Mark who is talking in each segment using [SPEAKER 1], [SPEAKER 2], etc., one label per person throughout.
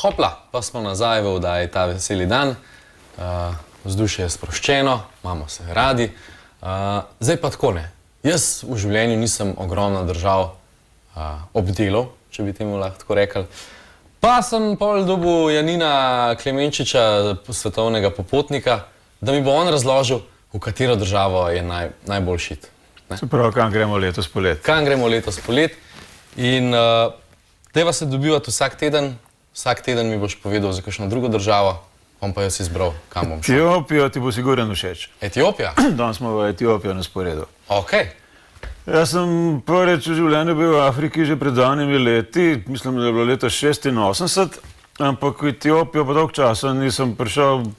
[SPEAKER 1] Hopla, pa smo nazaj v oddaji Ta veseli dan. Vzdušje je sproščeno, imamo se radi. Zdaj pa tako ne. Jaz v življenju nisem ogromno držav obdelal, če bi temu lahko tako rekel. Pa sem pol dobil Janina Klemenčiča, svetovnega popotnika, da mi bo on razložil, v katero državo je najbolj šit.
[SPEAKER 2] Se pravi, kam gremo letos polet?
[SPEAKER 1] Kam gremo letos polet. In dajva se dobivati vsak teden mi boš povedal za kakšno drugo državo, bom pa jaz izbral, kam bom šel.
[SPEAKER 2] Etiopijo ti bo sigurno všeč.
[SPEAKER 1] Etiopija?
[SPEAKER 2] Danes smo v Etiopijo na sporedu.
[SPEAKER 1] Okej.
[SPEAKER 2] Jaz sem prvič v življenju bil v Afriki že pred davnimi leti, mislim, da je bilo leta 86, ampak v Etiopijo po dolg časa nisem prišel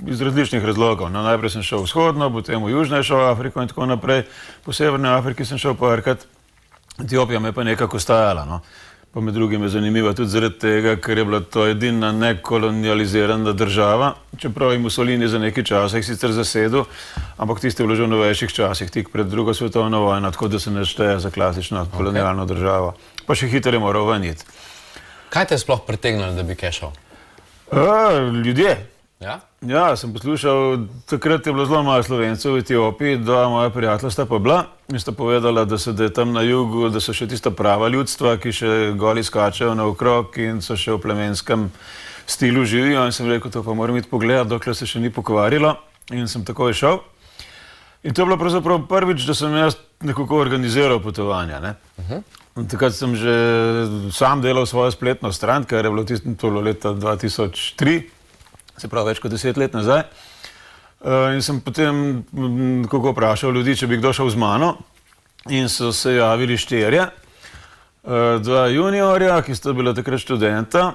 [SPEAKER 2] iz različnih razlogov. No, najprej sem šel vzhodno, potem v južnejšo Afriko in tako naprej. Po severni Afriki sem šel parkat. Etiopija me je pa nekako ostajala, no. Pa med drugim je zanimiva tudi zaradi tega, ker je bila to edina nekolonializirana država, čeprav je Mussolini za nekaj časa jih sicer zasedel, ampak tiste je bilo že v novejših časih, tik pred drugo svetovno vojno, tako da se ne šteje za klasično kolonialno državo. Pa še hitro je moral ven iti.
[SPEAKER 1] Kaj te je sploh pritegnilo, da bi kaj šel?
[SPEAKER 2] Ljudje.
[SPEAKER 1] Ja?
[SPEAKER 2] Ja, sem poslušal, takrat je bilo zelo malo Slovencev v Etiopiji, dva moja prijatelja sta pa bila in sta povedala, da je tam na jugu, da so še tista prava ljudstva, ki še goli skačejo naokrog in so še v plemenskem stilu živijo, in sem rekel, to pa moram iti pogledati, dokler se še ni pokvarilo, in sem takoj šel. In to je bilo pravzaprav prvič, da sem jaz nekako organiziral potovanja, ne. Takrat sem že sam delal svojo spletno stran, kar je bilo leta 2003, se pravi več kot 10 let nazaj. In sem potem kako vprašal ljudi, če bi kdo šel z mano, in so se javili 4. 2 juniorja, ki sta bila takrat študenta,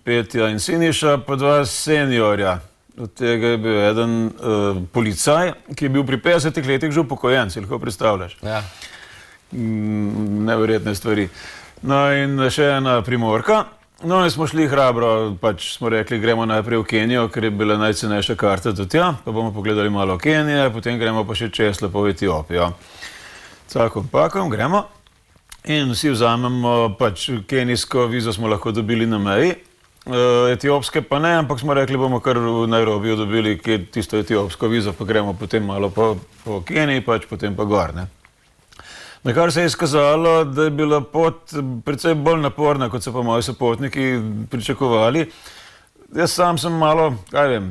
[SPEAKER 2] Petja in Siniša, pa 2 seniorja. Od tega je bil eden policaj, ki je bil pri 50 letih že upokojen, si lahko predstavljaš.
[SPEAKER 1] Ja.
[SPEAKER 2] Neverjetne stvari. No in še ena Primorka. No in smo šli hrabro, pač smo rekli, gremo najprej v Kenijo, ker je bila najcenejša karta do tja, pa bomo pogledali malo Kenije, potem gremo pa še čez lepo v Etiopijo. Cakom pakom gremo in vsi vzamemo, pač kenijsko vizo smo lahko dobili na meji, etiopske pa ne, ampak smo rekli, bomo kar v Nairobiju dobili tisto etiopsko vizo, pa gremo potem malo po Keniji, pač potem pa gor, ne. Na kar se je izkazalo, da je bila pot precej bolj naporna, kot so pa moji sopotniki pričakovali. Jaz sam sem malo, kaj vem,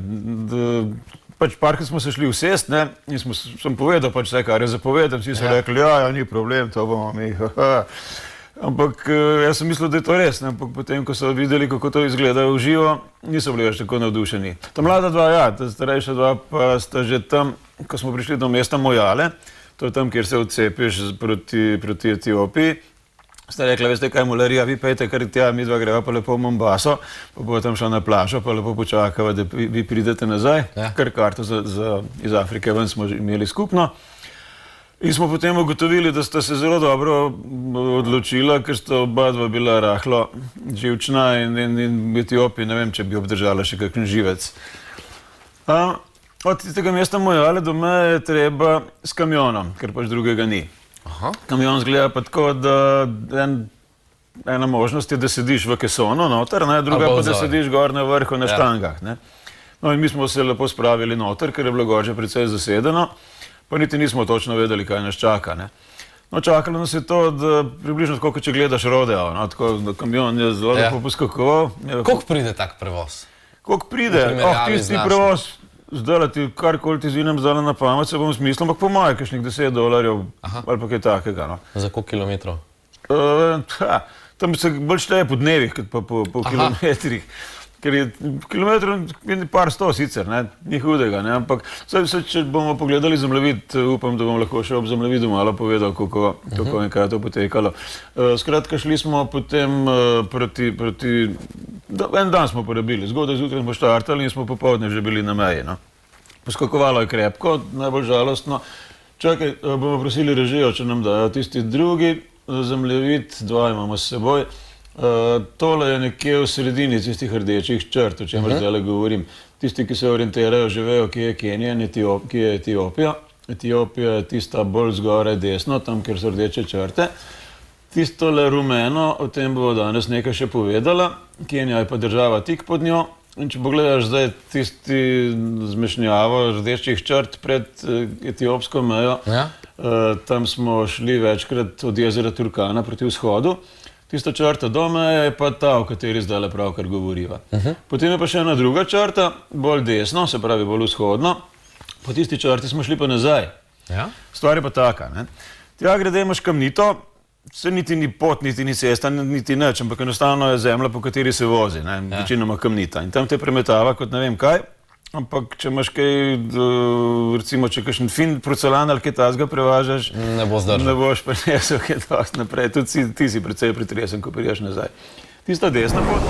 [SPEAKER 2] pač parkrat smo se šli usest, ne, in sem povedal pač vse, kar je zapovedal, vsi so rekli, ja, ni problem, to bomo mi, Ampak jaz sem mislil, da je to res, ne, ampak potem, ko so videli, kako to izgleda v živo, niso bili več tako navdušeni. Ta mlada 2, ja, ta starejša 2 pa sta že tam, ko smo prišli do mesta Mojale, to je tam, kjer se odcepiš proti Etiopiji. Sta rekla, veste kaj, mularija, vi pejte kar tja, mi 2 greva pa lepo v Mombaso, pa bo tam šla na plažo, pa lepo počakava, da vi pridete nazaj.
[SPEAKER 1] Ja.
[SPEAKER 2] Kar karto iz Afrike ven smo imeli skupno. In smo potem ugotovili, da sta se zelo dobro odločila, ker sta oba 2 bila rahlo živčna in v Etiopiji ne vem, če bi obdržala še kakšen živec. Od tega mesta Mojale do meje je treba s kamionom, ker pač drugega ni. Kamion zgleda pa tako, da ena možnost je, da sediš v kesonu noter, druga pa, da sediš gor na vrhu na štangah, ne. No in mi smo se lepo spravili noter, ker je bilo gor že precej zasedeno, pa niti nismo točno vedeli, kaj nas čaka, ne. No, čakalo nas je to, da približno tako, kot če gledaš rodeo, no, tako da kamion je zelo lepo poskakoval.
[SPEAKER 1] Koliko pride tak prevoz?
[SPEAKER 2] Koliko pride? Tisti prevoz, zdaj ti karkoli ti zinem zdaj na pamet, se bom smislil, ampak po moje kakšnih $10 ali pa kaj takega, no.
[SPEAKER 1] Za koliko kilometrov?
[SPEAKER 2] Tam se bolj šteje po dnevih, kot pa po kilometrih. Ker je kilometrov par 100 sicer, ne, ni hudega, ne, ampak če bomo pogledali zemljevid, upam, da bom lahko še ob zemljevidu malo povedal, kako in kaj je to potekalo. Skratka, šli smo potem en dan smo porabili, zgodaj zjutraj smo štartali in smo popoldne že bili na meji, no. Poskakovalo je krepko, najbolj žalostno. Čakaj, bomo prosili režijo, če nam dajo tisti drugi zemljevid, 2 imamo s seboj. Tole je nekje v sredini tistih rdečih črt, o čemer zdajle govorim. Tisti, ki se orientirajo, že vejo, kje je Kenija in kje je Etiopija. Etiopija je tista bolj zgoraj desno, tam, kjer so rdeče črte. Tistole rumeno, o tem bo danes nekaj še povedala. Kenija je pa država tik pod njo. In če pogledaš zdaj tisti zmešnjavo rdečih črt pred etiopsko mejo,
[SPEAKER 1] Ja?
[SPEAKER 2] tam smo šli večkrat od jezera Turkana proti vzhodu. Tista črta do meje je pa ta, o kateri zdaj pravkar govoriva. Potem je pa še ena druga črta, bolj desno, se pravi bolj vzhodno. Po tisti črti smo šli pa nazaj.
[SPEAKER 1] Ja?
[SPEAKER 2] Stvar je pa taka, ne. Tja grede imaš kamnito, se niti ni pot, niti ni cesta, niti nič, ampak enostavno je zemlja, po kateri se vozi, ne, večinoma kamnita. In tam te premetava kot ne vem kaj, ampak če imaš kaj, recimo, če kakšen fin porcelan ali kaj takega prevažaš,
[SPEAKER 1] Ne bo zdržal.
[SPEAKER 2] ne boš prinesel kaj dosti naprej. Tudi ti si precej pretresen, ko prideš nazaj. Tista desna pot